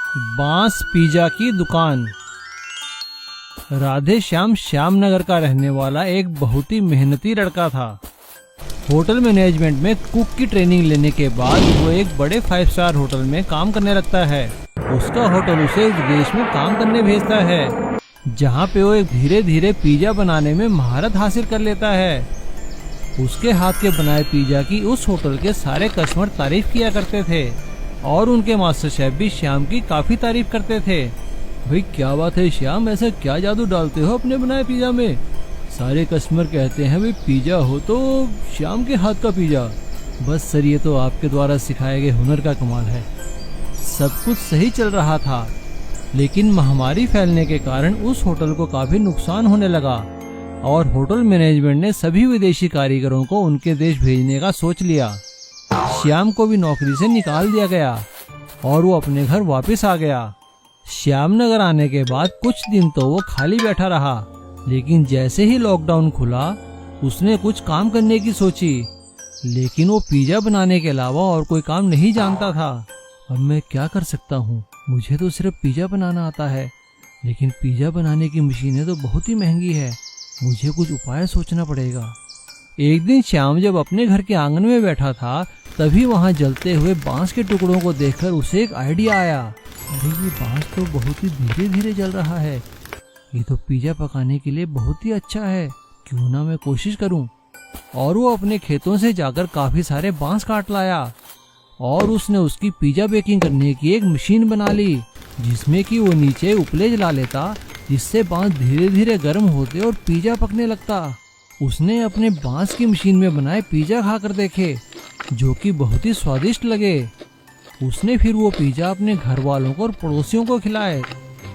बांस पिज्जा की दुकान। राधे श्याम श्यामनगर का रहने वाला एक बहुत ही मेहनती लड़का था। होटल मैनेजमेंट में कुक की ट्रेनिंग लेने के बाद वो एक बड़े 5 स्टार होटल में काम करने लगता है। उसका होटल उसे विदेश में काम करने भेजता है, जहाँ पे वो धीरे धीरे पिज्जा बनाने में महारत हासिल कर लेता है। उसके हाथ के बनाए पिज्जा की उस होटल के सारे कस्टमर तारीफ किया करते थे और उनके मास्टर शेफ भी श्याम की काफी तारीफ करते थे। भाई क्या बात है श्याम, ऐसा क्या जादू डालते हो अपने बनाए पिज्जा में? सारे कस्टमर कहते हैं भाई पिज्जा हो तो श्याम के हाथ का पिज्जा। बस सर, ये तो आपके द्वारा सिखाए गए हुनर का कमाल है। सब कुछ सही चल रहा था, लेकिन महामारी फैलने के कारण उस होटल को काफी नुकसान होने लगा और होटल मैनेजमेंट ने सभी विदेशी कारीगरों को उनके देश भेजने का सोच लिया। श्याम को भी नौकरी से निकाल दिया गया और वो अपने घर वापस आ गया। श्यामनगर आने के बाद कुछ दिन तो वो खाली बैठा रहा, लेकिन जैसे ही लॉकडाउन खुला उसने कुछ काम करने की सोची। लेकिन वो पिज्जा बनाने के अलावा और कोई काम नहीं जानता था। अब मैं क्या कर सकता हूँ? मुझे तो सिर्फ पिज्जा बनाना आता है, लेकिन पिज्जा बनाने की मशीनें तो बहुत ही महंगी है। मुझे कुछ उपाय सोचना पड़ेगा। एक दिन श्याम जब अपने घर के आंगन में बैठा था, तभी वहाँ जलते हुए बांस के टुकड़ों को देखकर उसे एक आइडिया आया। अरे ये बांस तो बहुत ही धीरे धीरे जल रहा है, ये तो पिज्जा पकाने के लिए बहुत ही अच्छा है। क्यों ना मैं कोशिश करूं। और वो अपने खेतों से जाकर काफी सारे बांस काट लाया और उसने उसकी पिज्जा बेकिंग करने की एक मशीन बना ली, जिसमें कि वो नीचे उपले जला लेता, जिससे बांस धीरे धीरे गर्म होते और पिज्जा पकने लगता। उसने अपने बांस की मशीन में बनाए पिज्जा खाकर देखे, जो कि बहुत ही स्वादिष्ट लगे। उसने फिर वो पिज्जा अपने घर वालों को और पड़ोसियों को खिलाए।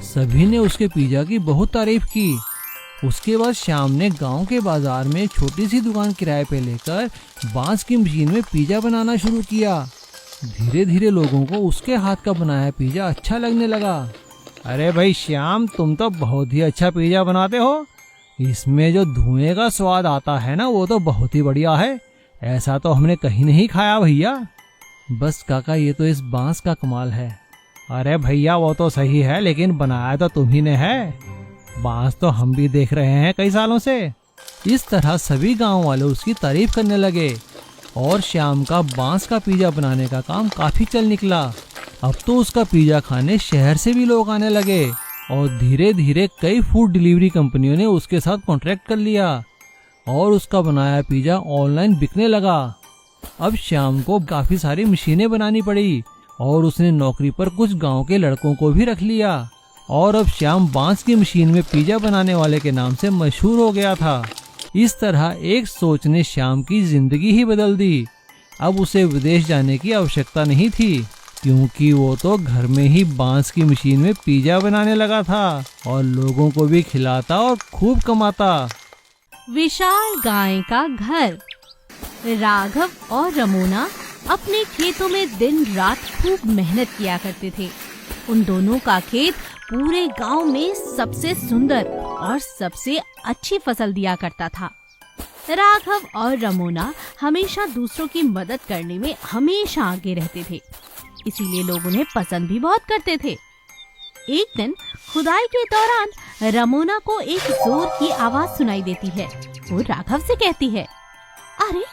सभी ने उसके पिज्जा की बहुत तारीफ की। उसके बाद श्याम ने गांव के बाजार में छोटी सी दुकान किराए पे लेकर बांस की मशीन में पिज्जा बनाना शुरू किया। धीरे धीरे लोगों को उसके हाथ का बनाया पिज्जा अच्छा लगने लगा। अरे भाई श्याम, तुम तो बहुत ही अच्छा पिज्जा बनाते हो। इसमें जो धुएं का स्वाद आता है ना, वो तो बहुत ही बढ़िया है। ऐसा तो हमने कहीं नहीं खाया भैया। बस काका, ये तो इस बांस का कमाल है। अरे भैया वो तो सही है, लेकिन बनाया तो तुम्ही ने है। बांस तो हम भी देख रहे हैं कई सालों से। इस तरह सभी गांव वाले उसकी तारीफ करने लगे और श्याम का बांस का पिज्जा बनाने का काम काफी चल निकला। अब तो उसका पिज्जा खाने शहर से भी लोग आने लगे और धीरे धीरे कई फूड डिलीवरी कंपनियों ने उसके साथ कॉन्ट्रैक्ट कर लिया और उसका बनाया पिज्जा ऑनलाइन बिकने लगा। अब श्याम को काफी सारी मशीनें बनानी पड़ी और उसने नौकरी पर कुछ गांव के लड़कों को भी रख लिया और अब श्याम बांस की मशीन में पिज्जा बनाने वाले के नाम से मशहूर हो गया था। इस तरह एक सोच ने श्याम की जिंदगी ही बदल दी। अब उसे विदेश जाने की आवश्यकता नहीं थी, क्योंकि वो तो घर में ही बांस की मशीन में पिज्जा बनाने लगा था और लोगों को भी खिलाता और खूब कमाता। विशाल गाय का घर। राघव और रमोना अपने खेतों में दिन रात खूब मेहनत किया करते थे। उन दोनों का खेत पूरे गांव में सबसे सुंदर और सबसे अच्छी फसल दिया करता था। राघव और रमोना हमेशा दूसरों की मदद करने में हमेशा आगे रहते थे, इसीलिए लोग उन्हें पसंद भी बहुत करते थे। एक दिन खुदाई के दौरान रमोना को एक जोर की आवाज सुनाई देती है। वो राघव से कहती है, अरे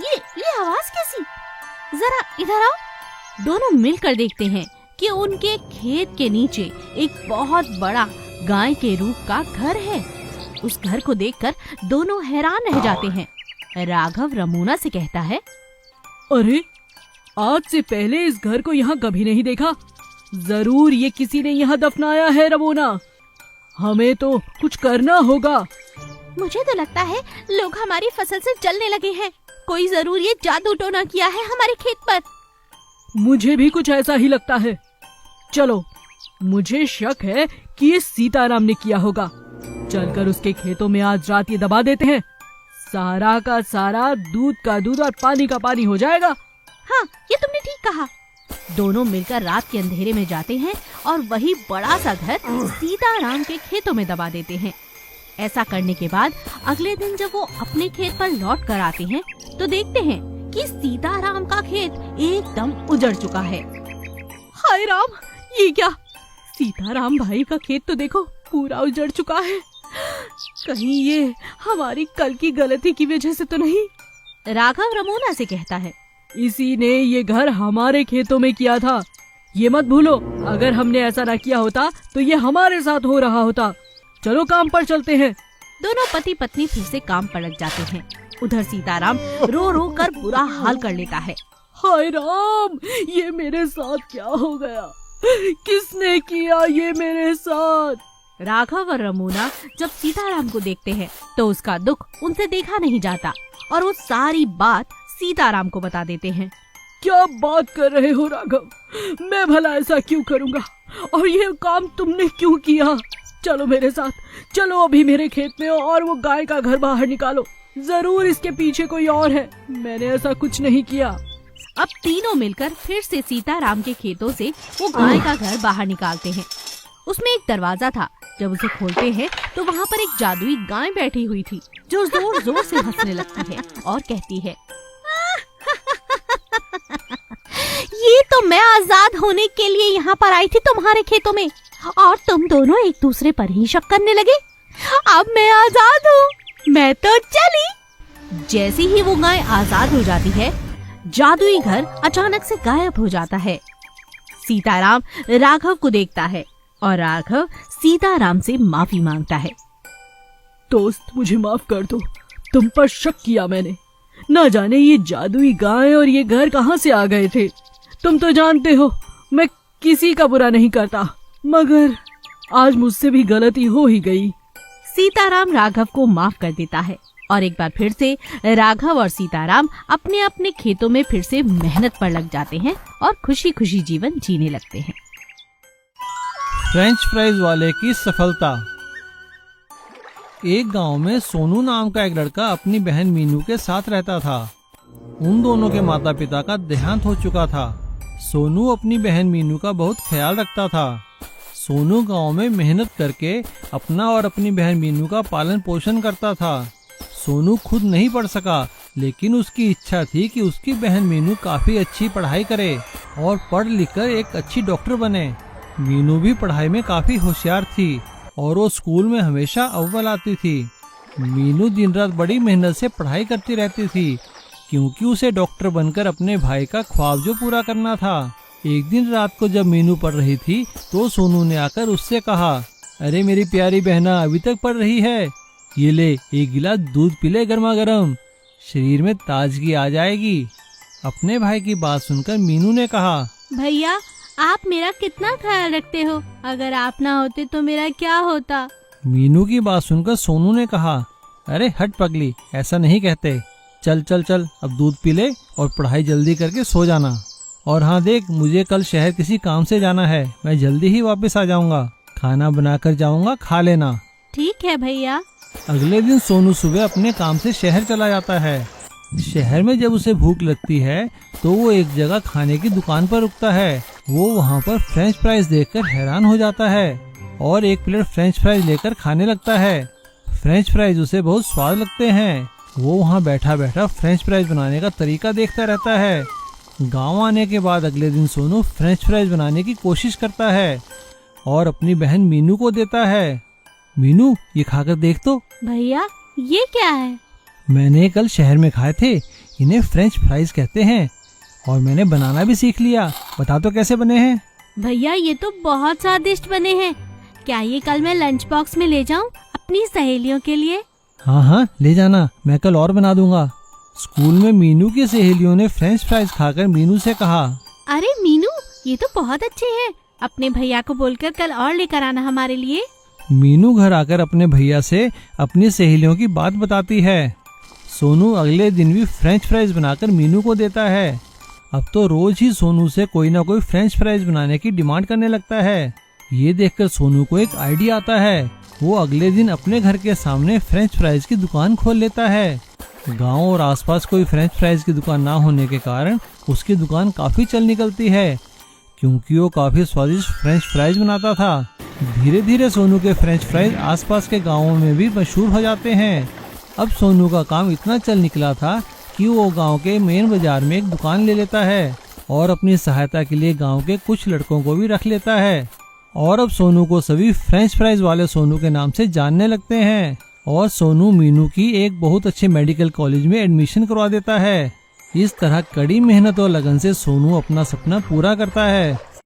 ये आवाज कैसी? जरा इधर आओ। दोनों मिलकर देखते हैं कि उनके खेत के नीचे एक बहुत बड़ा गाय के रूप का घर है। उस घर को देखकर दोनों हैरान रह जाते हैं। राघव रमोना से कहता है, अरे आज से पहले इस घर को यहाँ कभी नहीं देखा। जरूर ये किसी ने यहाँ दफनाया है रमोना। हमें तो कुछ करना होगा। मुझे तो लगता है लोग हमारी फसल से जलने लगे हैं। कोई जरूर ये जादू टोना किया है हमारे खेत पर। मुझे भी कुछ ऐसा ही लगता है। चलो, मुझे शक है कि ये सीताराम ने किया होगा। चलकर उसके खेतों में आज रात ये दबा देते हैं। सारा का सारा दूध का दूध और पानी का पानी हो जाएगा। हाँ, ये तुमने ठीक कहा। दोनों मिलकर रात के अंधेरे में जाते हैं और वही बड़ा सा घर सीताराम के खेतों में दबा देते हैं। ऐसा करने के बाद अगले दिन जब वो अपने खेत पर लौट कर आते हैं तो देखते हैं कि सीताराम का खेत एकदम उजड़ चुका है। हाय राम, ये क्या? सीताराम भाई का खेत तो देखो पूरा उजड़ चुका है। कहीं ये हमारी कल की गलती की वजह से तो नहीं? राघव रमोना से कहता है। इसी ने ये घर हमारे खेतों में किया था, ये मत भूलो। अगर हमने ऐसा ना किया होता तो ये हमारे साथ हो रहा होता। चलो काम पर चलते हैं। दोनों पति पत्नी फिर से काम पर लग जाते हैं। उधर सीताराम रो रो कर बुरा हाल कर लेता है। हाय राम, ये मेरे साथ क्या हो गया? किसने किया ये मेरे साथ? राघव और रमोना जब सीताराम को देखते हैं तो उसका दुख उनसे देखा नहीं जाता और वो सारी बात सीताराम को बता देते हैं। क्या बात कर रहे हो राघव? मैं भला ऐसा क्यों करूँगा? और ये काम तुमने क्यों किया? चलो मेरे साथ, चलो अभी मेरे खेत में और वो गाय का घर बाहर निकालो। जरूर इसके पीछे कोई और है, मैंने ऐसा कुछ नहीं किया। अब तीनों मिलकर फिर से सीताराम के खेतों से वो गाय का घर बाहर निकालते हैं। उसमें एक दरवाजा था। जब उसे खोलते हैं तो वहाँ पर एक जादुई गाय बैठी हुई थी जो जोर जोर से हंसने लगती है और कहती है, ये तो मैं आजाद होने के लिए यहाँ पर आई थी तुम्हारे खेतों में और तुम दोनों एक दूसरे पर ही शक करने लगे। अब मैं आजाद हूँ, मैं तो चली। जैसे ही वो गाय आजाद हो जाती है, जादुई घर अचानक से गायब हो जाता है। सीताराम राघव को देखता है और राघव सीताराम से माफी मांगता है। दोस्त, मुझे माफ कर दो, तुम पर शक किया मैंने। न जाने ये जादुई गाय और ये घर कहाँ से आ गए थे। तुम तो जानते हो मैं किसी का बुरा नहीं करता, मगर आज मुझसे भी गलती हो ही गई। सीताराम राघव को माफ कर देता है और एक बार फिर से राघव और सीताराम अपने अपने खेतों में फिर से मेहनत पर लग जाते हैं और खुशी खुशी जीवन जीने लगते हैं। फ्रेंच फ्राइज वाले की सफलता। एक गांव में सोनू नाम का एक लड़का अपनी बहन मीनू के साथ रहता था। उन दोनों के माता पिता का देहांत हो चुका था। सोनू अपनी बहन मीनू का बहुत ख्याल रखता था। सोनू गांव में मेहनत करके अपना और अपनी बहन मीनू का पालन पोषण करता था। सोनू खुद नहीं पढ़ सका, लेकिन उसकी इच्छा थी कि उसकी बहन मीनू काफी अच्छी पढ़ाई करे और पढ़ लिख कर एक अच्छी डॉक्टर बने। मीनू भी पढ़ाई में काफी होशियार थी और वो स्कूल में हमेशा अव्वल आती थी। मीनू दिन रात बड़ी मेहनत से पढ़ाई करती रहती थी, क्योंकि उसे डॉक्टर बनकर अपने भाई का ख्वाब जो पूरा करना था। एक दिन रात को जब मीनू पढ़ रही थी तो सोनू ने आकर उससे कहा, अरे मेरी प्यारी बहना, अभी तक पढ़ रही है? ये ले, एक गिलास दूध पी ले गर्मा गर्म, शरीर में ताजगी आ जाएगी। अपने भाई की बात सुनकर मीनू ने कहा, भैया आप मेरा कितना ख्याल रखते हो, अगर आप ना होते तो मेरा क्या होता? मीनू की बात सुनकर सोनू ने कहा, अरे हट पगली, ऐसा नहीं कहते। चल चल चल, अब दूध पी ले और पढ़ाई जल्दी करके सो जाना। और हाँ देख, मुझे कल शहर किसी काम से जाना है, मैं जल्दी ही वापस आ जाऊंगा। खाना बनाकर जाऊंगा, खा लेना। ठीक है भैया। अगले दिन सोनू सुबह अपने काम से शहर चला जाता है। शहर में जब उसे भूख लगती है तो वो एक जगह खाने की दुकान पर रुकता है। वो वहाँ पर फ्रेंच फ्राइज देखकर हैरान हो जाता है और एक प्लेट फ्रेंच फ्राइज लेकर खाने लगता है। फ्रेंच फ्राइज उसे बहुत स्वाद लगते हैं। वो वहाँ बैठा बैठा फ्रेंच फ्राइज बनाने का तरीका देखता रहता है। गांव आने के बाद अगले दिन सोनू फ्रेंच फ्राइज बनाने की कोशिश करता है और अपनी बहन मीनू को देता है। मीनू, ये खाकर देख तो। भैया ये क्या है? मैंने कल शहर में खाए थे, इन्हें फ्रेंच फ्राइज कहते हैं और मैंने बनाना भी सीख लिया। बता तो कैसे बने हैं? भैया ये तो बहुत स्वादिष्ट बने हैं। क्या ये कल मैं लंच बॉक्स में ले जाऊं अपनी सहेलियों के लिए? हाँ हाँ, ले जाना, मैं कल और बना दूंगा। स्कूल में मीनू की सहेलियों ने फ्रेंच फ्राइज खाकर मीनू से कहा, अरे मीनू, ये तो बहुत अच्छे हैं, अपने भैया को बोलकर कल और लेकर आना हमारे लिए। मीनू घर आकर अपने भैया से अपनी सहेलियों की बात बताती है। सोनू अगले दिन भी फ्रेंच फ्राइज बनाकर मीनू को देता है। अब तो रोज ही सोनू से कोई ना कोई फ्रेंच फ्राइज बनाने की डिमांड करने लगता है। ये देखकर सोनू को एक आइडिया आता है। वो अगले दिन अपने घर के सामने फ्रेंच फ्राइज की दुकान खोल लेता है। गांव और आसपास कोई फ्रेंच फ्राइज की दुकान ना होने के कारण उसकी दुकान काफी चल निकलती है, क्योंकि वो काफी स्वादिष्ट फ्रेंच फ्राइज बनाता था। धीरे धीरे सोनू के फ्रेंच फ्राइज आसपास के गांवों में भी मशहूर हो जाते हैं। अब सोनू का काम इतना चल निकला था कि वो गांव के मेन बाजार में एक दुकान ले लेता है और अपनी सहायता के लिए गांव के कुछ लड़कों को भी रख लेता है। और अब सोनू को सभी फ्रेंच फ्राइज वाले सोनू के नाम से जानने लगते हैं और सोनू मीनू की एक बहुत अच्छे मेडिकल कॉलेज में एडमिशन करवा देता है। इस तरह कड़ी मेहनत और लगन से सोनू अपना सपना पूरा करता है।